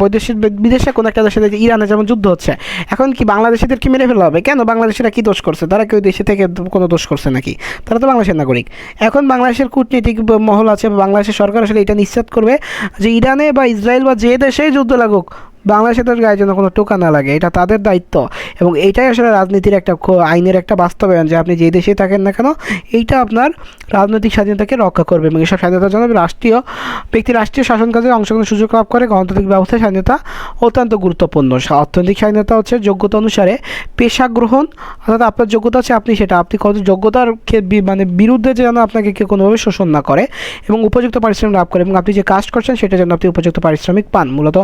বিদেশে কোনো একটা দেশের, ইরানে যেমন যুদ্ধ হচ্ছে, এখন কি বাংলাদেশিদের কি মেরে ফেলা হবে? কেন? বাংলাদেশিরা কি দোষ করছে? তারা কেউ দেশে থেকে কোনো দোষ করছে নাকি? তারা তো বাংলাদেশের নাগরিক। এখন বাংলাদেশের কূটনীতিক মহল আছে বা বাংলাদেশের সরকার আসলে এটা নিশ্চিত করবে যে ইরানে বা ইসরায়েল বা যে দেশেই যুদ্ধ লাগুক বাংলাদেশে তার গায়ে যেন কোনো টোকা না লাগে, এটা তাদের দায়িত্ব। এবং এইটাই আসলে রাজনীতির একটা আইনের একটা বাস্তবায়ন যে আপনি যে দেশেই থাকেন না কেন এইটা আপনার রাজনৈতিক স্বাধীনতাকে রক্ষা করবে। এবং এইসব স্বাধীনতার জন্য রাষ্ট্রীয় শাসন কাজে অংশগ্রহণের সুযোগ লাভ করে। গণতান্ত্রিক ব্যবস্থায় স্বাধীনতা অত্যন্ত গুরুত্বপূর্ণ। অর্থনৈতিক স্বাধীনতা হচ্ছে যোগ্যতা অনুসারে পেশা গ্রহণ, অর্থাৎ আপনার যোগ্যতা আছে আপনি কত যোগ্যতার বিরুদ্ধে যেন আপনাকে কেউ কোনোভাবে শোষণ না করে এবং উপযুক্ত পারিশ্রমিক লাভ করে এবং আপনি যে কাজ করছেন সেটা যেন আপনি উপযুক্ত পারিশ্রমিক পান। মূলত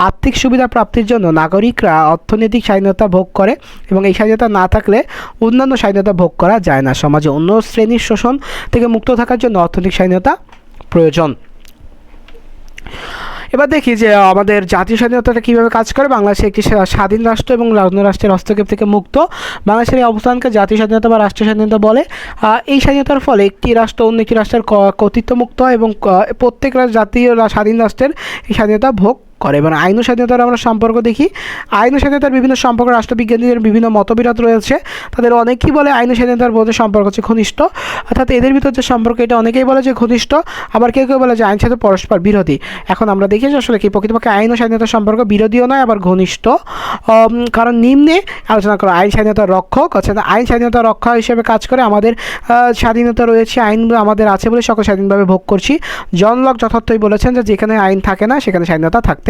আর্থিক সুবিধা প্রাপ্তির জন্য নাগরিকরা অর্থনৈতিক স্বাধীনতা ভোগ করে এবং এই স্বাধীনতা না থাকলে অন্যান্য স্বাধীনতা ভোগ করা যায় না। সমাজে অন্য শ্রেণীর শোষণ থেকে মুক্ত থাকার জন্য অর্থনৈতিক স্বাধীনতা প্রয়োজন। এবার দেখি যে আমাদের জাতীয় স্বাধীনতাটা কীভাবে কাজ করে। বাংলাদেশ একটি স্বাধীন রাষ্ট্র এবং অন্য রাষ্ট্রের হস্তক্ষেপ থেকে মুক্ত। বাংলাদেশের এই অবস্থানকে জাতীয় স্বাধীনতা বা রাষ্ট্রীয় স্বাধীনতা বলে। এই স্বাধীনতার ফলে একটি রাষ্ট্র অন্য একটি রাষ্ট্রের কর্তৃত্ব মুক্ত হয় এবং প্রত্যেক জাতীয় স্বাধীন রাষ্ট্রের এই স্বাধীনতা ভোগ করে। এবং আইন ও স্বাধীনতার আমরা সম্পর্ক দেখি। আইন ও স্বাধীনতার বিভিন্ন সম্পর্ক রাষ্ট্রবিজ্ঞানীদের বিভিন্ন মতবিরোধ রয়েছে। তাদের অনেকেই বলে আইন ও স্বাধীনতার মধ্যে সম্পর্ক হচ্ছে ঘনিষ্ঠ, অর্থাৎ এদের ভিতর যে সম্পর্ক এটা অনেকেই বলে যে ঘনিষ্ঠ, আবার কেউ কেউ বলে যে আইন সাথে পরস্পর বিরোধী। এখন আমরা দেখি যে আসলে কি প্রকৃতপক্ষে আইন ও স্বাধীনতার সম্পর্ক বিরোধীও নয় আবার ঘনিষ্ঠ। কারণ নিম্নে আলোচনা করো আইন স্বাধীনতার রক্ষক, অর্থাৎ আইন স্বাধীনতা রক্ষা হিসেবে কাজ করে। আমাদের স্বাধীনতা রয়েছে, আইন আমাদের আছে বলে সকল স্বাধীনভাবে ভোগ করছি। জন লক যথার্থই বলেছেন যে যেখানে আইন থাকে না সেখানে স্বাধীনতা থাকতে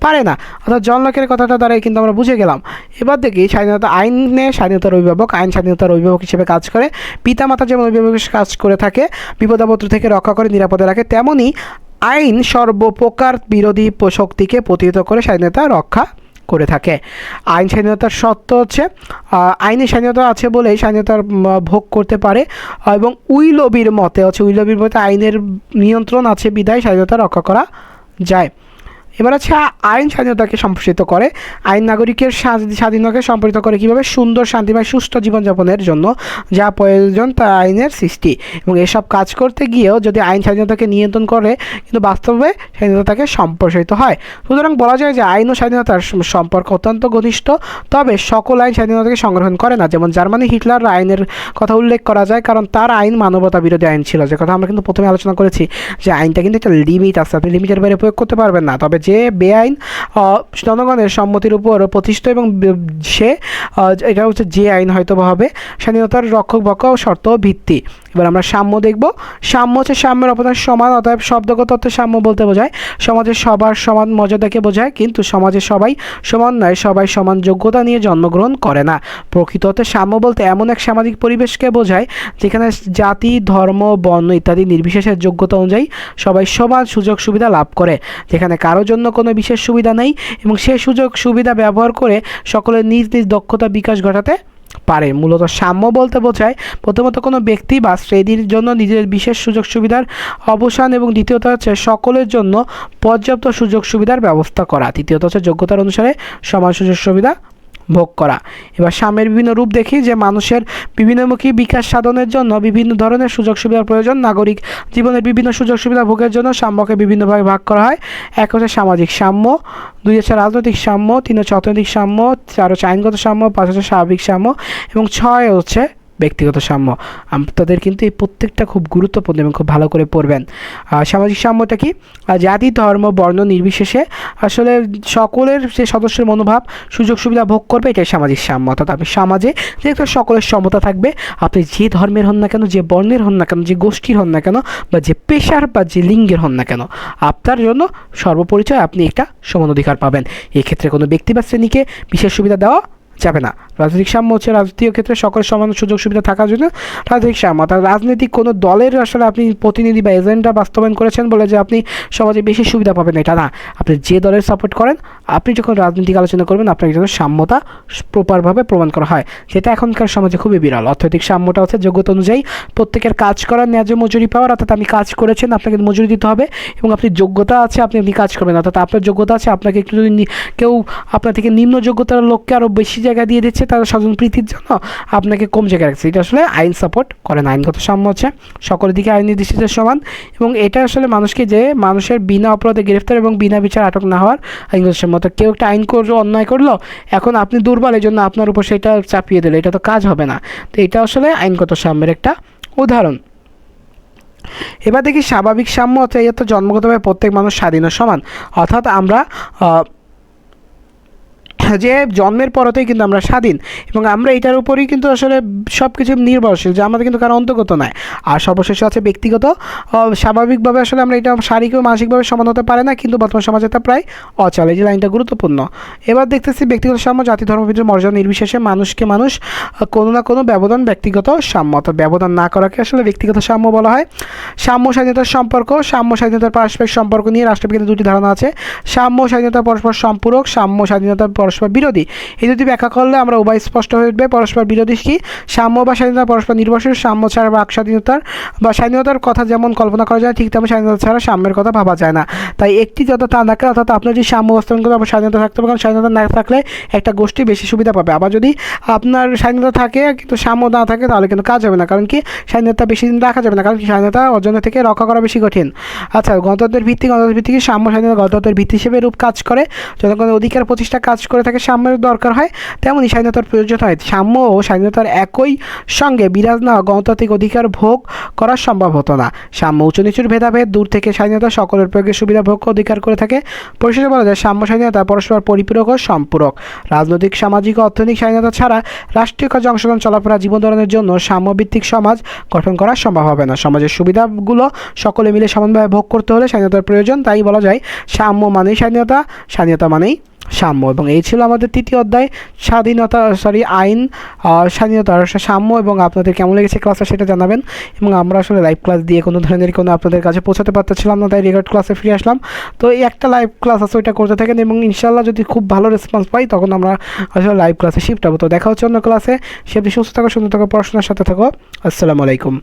পারে না, অর্থাৎ জন লকের কথাটা দ্বারাই কিন্তু আমরা বুঝে গেলাম। এবার দেখি স্বাধীনতা আইনে স্বাধীনতার অভিভাবক, আইন স্বাধীনতার অভিভাবক হিসেবে কাজ করে। পিতামাতা যেমন অভিভাবক কাজ করে থাকে, বিপদাপদ থেকে রক্ষা করে নিরাপদে রাখে, তেমনি আইন সর্বপ্রকার বিরোধী শক্তিকে প্রতিহত করে স্বাধীনতা রক্ষা করে থাকে। আইন স্বাধীনতার সত্য হচ্ছে আইনের স্বাধীনতা আছে বলেই স্বাধীনতার ভোগ করতে পারে এবং উইলবির মতে আইনের নিয়ন্ত্রণ আছে বিধায় স্বাধীনতা রক্ষা করা যায়। এবার আছে আইন স্বাধীনতাকে সম্প্রসারিত করে। আইন নাগরিকের স্বাধীনতাকে সম্প্রসারিত করে কীভাবে? সুন্দর, শান্তিময়, সুষ্ঠু জীবনযাপনের জন্য যা প্রয়োজন তা আইনের সৃষ্টি। এবং এসব কাজ করতে গিয়েও যদি আইন স্বাধীনতাকে নিয়ন্ত্রণ করে কিন্তু বাস্তবে স্বাধীনতাকে সম্প্রসারিত হয়। সুতরাং বলা যায় যে আইন ও স্বাধীনতার সম্পর্ক অত্যন্ত ঘনিষ্ঠ, তবে সকল আইন স্বাধীনতাকে সংগ্রহণ করে না। যেমন জার্মানি হিটলার আইনের কথা উল্লেখ করা যায়, কারণ তার আইন মানবতা বিরোধী আইন ছিল, যে কথা আমরা কিন্তু প্রথমে আলোচনা করেছি যে আইনটা কিন্তু একটা লিমিট আছে, আপনি লিমিটের বাইরে প্রয়োগ করতে পারবেন না। তবে যে বেআইন জনগণের সম্মতির উপর প্রতিষ্ঠিত এবং সে এটা হচ্ছে যে আইন হয়তো হবে স্বাধীনতার রক্ষক বক্ষ শর্ত ভিত্তি। এবার আমরা সাম্য দেখব। সাম্য হচ্ছে সাম্যের অবদান সমান, অতএব শব্দগত অর্থে সাম্য বলতে বোঝায় সমাজের সবার সমান মর্যাদাকে বোঝায়, কিন্তু সমাজে সবাই সমান নয়, সবাই সমান যোগ্যতা নিয়ে জন্মগ্রহণ করে না। প্রকৃত অর্থে সাম্য বলতে এমন এক সামাজিক পরিবেশকে বোঝায় যেখানে জাতি, ধর্ম, বর্ণ ইত্যাদি নির্বিশেষে যোগ্যতা অনুযায়ী সবাই সমান সুযোগ সুবিধা লাভ করে, যেখানে কারোর জন্য কোনো বিশেষ সুবিধা নেই এবং সেই সুযোগ সুবিধা ব্যবহার করে সকলের নিজ নিজ দক্ষতা বিকাশ ঘটাতে পারে। মূলত সাম্য বলতে বোঝায় প্রথমত কোনো ব্যক্তি বা শ্রেণীর জন্য নিজের বিশেষ সুযোগ সুবিধার অবসান এবং দ্বিতীয়ত হচ্ছে সকলের জন্য পর্যাপ্ত সুযোগ সুবিধার ব্যবস্থা করা, তৃতীয়ত হচ্ছে যোগ্যতার অনুসারে সমান সুযোগ সুবিধা ভোগ করা। এবার সাম্যের বিভিন্ন রূপ দেখি যে মানুষের বিভিন্নমুখী বিকাশ সাধনের জন্য বিভিন্ন ধরনের সুযোগ সুবিধার প্রয়োজন। নাগরিক জীবনের বিভিন্ন সুযোগ সুবিধা ভোগের জন্য সাম্যকে বিভিন্নভাবে ভাগ করা হয়। এক হচ্ছে সামাজিক সাম্য, দুই হচ্ছে রাজনৈতিক সাম্য, তিন হচ্ছে অর্থনৈতিক সাম্য, চার হচ্ছে আইনগত সাম্য, পাঁচ হচ্ছে স্বাভাবিক সাম্য এবং ছয় হচ্ছে ব্যক্তিগত সাম্য। আপনাদের কিন্তু এই প্রত্যেকটা খুব গুরুত্বপূর্ণ এবং খুব ভালো করে পড়বেন। সামাজিক সাম্যটা কি? জাতি, ধর্ম, বর্ণ নির্বিশেষে আসলে সকলের যে সদস্যের মনোভাব সুযোগ সুবিধা ভোগ করবে, এটাই সামাজিক সাম্য। অর্থাৎ আপনি সমাজে যেহেতু সকলের সমতা থাকবে, আপনি যে ধর্মের হন না কেন, যে বর্ণের হন না কেন, যে গোষ্ঠীর হন না কেন, বা যে পেশার বা যে লিঙ্গের হন না কেন, আপনার জন্য সর্বপরিচয় আপনি একটা সমান অধিকার পাবেন। এক্ষেত্রে কোনো ব্যক্তি বা শ্রেণীকে বিশেষ সুবিধা দেওয়া যাবে না। রাজনৈতিক সাম্য হচ্ছে রাজনীতির ক্ষেত্রে সকলের সমান সুযোগ সুবিধা থাকার জন্য রাজনৈতিক সাম্য। অর্থাৎ রাজনৈতিক কোনো দলের আসলে আপনি প্রতিনিধি বা এজেন্ডা বাস্তবায়ন করেছেন বলে যে আপনি সমাজে বেশি সুবিধা পাবেন এটা না। আপনি যে দলের সাপোর্ট করেন, আপনি যখন রাজনৈতিক আলোচনা করবেন আপনার জন্য সাম্যতা প্রপারভাবে প্রমাণ করা হয়, যেটা এখনকার সমাজে খুবই বিরল। অর্থনৈতিক সাম্যটা হচ্ছে যোগ্যতা অনুযায়ী প্রত্যেকের কাজ করার ন্যায্য মজুরি পাওয়ার, অর্থাৎ আপনি কাজ করেছেন আপনাকে মজুরি দিতে হবে এবং আপনি যোগ্যতা আছে আপনি কাজ করবেন, অর্থাৎ আপনার যোগ্যতা আছে আপনাকে একটু যদি কেউ আপনার থেকে নিম্ন যোগ্যতার লোককে আরও বেশি জায়গা দিয়ে দিচ্ছে তার স্বজনপ্রীতির জন্য আপনাকে কম জায়গায় রাখছে, এটা আসলে আইন সাপোর্ট করে না। আইনগত সাম্য হচ্ছে সকলের দিকে আইনের দৃষ্টিতে সমান এবং এটা আসলে মানুষকে যে মানুষের বিনা অপরাধে গ্রেফতার এবং বিনা বিচার আটক না হওয়ার আইনগত সাম্য। কেউ একটা আইন করলো, অন্যায় করলো, এখন আপনি দুর্বল এই জন্য আপনার উপর সেটা চাপিয়ে দিল, এটা তো কাজ হবে না। তো এটা আসলে আইনগত সাম্যের একটা উদাহরণ। এবার দেখি স্বাভাবিক সাম্য হচ্ছে এই তো জন্মগতভাবে প্রত্যেক মানুষ স্বাধীন ও সমান, অর্থাৎ আমরা যে জন্মের পরতেই কিন্তু আমরা স্বাধীন এবং আমরা এটার উপরেই কিন্তু আসলে সব কিছু নির্ভরশীল, যে আমাদের কিন্তু কারো অন্তর্গত নয়। আর সর্বশেষ আছে ব্যক্তিগত। স্বাভাবিকভাবে আসলে আমরা এটা শারীরিক ও মানসিকভাবে সমান হতে পারে না, কিন্তু বর্তমান সমাজে তা প্রায় অচল। এই যে লাইনটা গুরুত্বপূর্ণ। এবার দেখতেছি ব্যক্তিগত সাম্য জাতি, ধর্ম, মর্যাদা নির্বিশেষে মানুষকে মানুষ কোনো না কোনো ব্যবধান ব্যক্তিগত সাম্য, অর্থাৎ ব্যবধান না করাকে আসলে ব্যক্তিগত সাম্য বলা হয়। সাম্য স্বাধীনতার সম্পর্ক। সাম্য স্বাধীনতার পারস্পরিক সম্পর্ক নিয়ে রাষ্ট্রবিজ্ঞানের দুটি ধারণা আছে। সাম্য স্বাধীনতা পরস্পর সম্পূরক, সাম্য স্বাধীনতা পরস্পর পরস্পর বিরোধী। এই দুটি ব্যাখ্যা করলে আমরা উভয় স্পষ্ট হয়ে উঠবে। পরস্পর বিরোধী কি? সাম্য বা স্বাধীনতা পরস্পর নির্ভরশীল। সাম্য ছাড়া বাক স্বাধীনতার বা স্বাধীনতার কথা যেমন কল্পনা করা যায়, ঠিক তেমন স্বাধীনতা ছাড়া সাম্যের কথা ভাবা যায় না। তাই একটি যত তা থাকে, অর্থাৎ আপনার যদি সাম্য বাস্তবায়ন করে আপনার স্বাধীনতা থাকতে হবে, কারণ স্বাধীনতা না থাকলে একটা গোষ্ঠী বেশি সুবিধা পাবে। আবার যদি আপনার স্বাধীনতা থাকে কিন্তু সাম্য না থাকে, তাহলে কিন্তু কাজ হবে না। কারণ কি? স্বাধীনতা বেশি দিন রাখা যাবে না, কারণ স্বাধীনতা অর্জনের থেকে রক্ষা করা বেশি কঠিন। আচ্ছা, গণতন্ত্রের ভিত্তি কি? সাম্য স্বাধীনতা গণতন্ত্রের ভিত্তি হিসেবে রূপ কাজ করে। জনগণের অধিকার প্রতিষ্ঠা কাজ করে থাকে সাম্যের দরকার হয়, তেমনই স্বাধীনতার প্রয়োজন হয়। সাম্য ও স্বাধীনতার একই সঙ্গে বিরাজ না গণতান্ত্রিক অধিকার ভোগ করা সম্ভব হতো না। সাম্য উঁচু নিচুর ভেদাভেদ দূর থেকে স্বাধীনতা সকলের প্রয়োগের সুবিধা ভোগ অধিকার করে থাকে। পরিশেষে বলা যায় সাম্য স্বাধীনতা পরস্পর পরিপূরক ও সম্পূরক। রাজনৈতিক, সামাজিক ও অর্থনৈতিক স্বাধীনতা ছাড়া রাষ্ট্রীয় কার্য অংশগ্রহণ, চলাফেরা, জীবন ধারণের জন্য সাম্যভিত্তিক সমাজ গঠন করা সম্ভব হবে না। সমাজের সুবিধাগুলো সকলে মিলে সমানভাবে ভোগ করতে হলে স্বাধীনতার প্রয়োজন। তাই বলা যায় সাম্য মানেই স্বাধীনতা, স্বাধীনতা মানেই সাম্য। এবং এই ছিল আমাদের তৃতীয় অধ্যায়, আইন, স্বাধীনতার সাম্য। এবং আপনাদের কেমন লেগেছে ক্লাসটা সেটা জানাবেন। এবং আমরা আসলে লাইভ ক্লাস দিয়ে কোনো ধরনের আপনাদের কাছে পৌঁছাতে পারতেছিলাম না, তাই রেকর্ড ক্লাসে ফিরে আসলাম। তো এই একটা লাইভ ক্লাস আছে, ওইটা করতে থাকেন এবং ইনশাল্লাহ যদি খুব ভালো রেসপন্স পাই তখন আমরা আসলে লাইভ ক্লাসে শিফট হবো। তো দেখা হচ্ছে অন্য ক্লাসে। সে সুস্থ থাকো, সুন্দর থাকো, পড়াশোনার সাথে থাকো। আসসালামু আলাইকুম।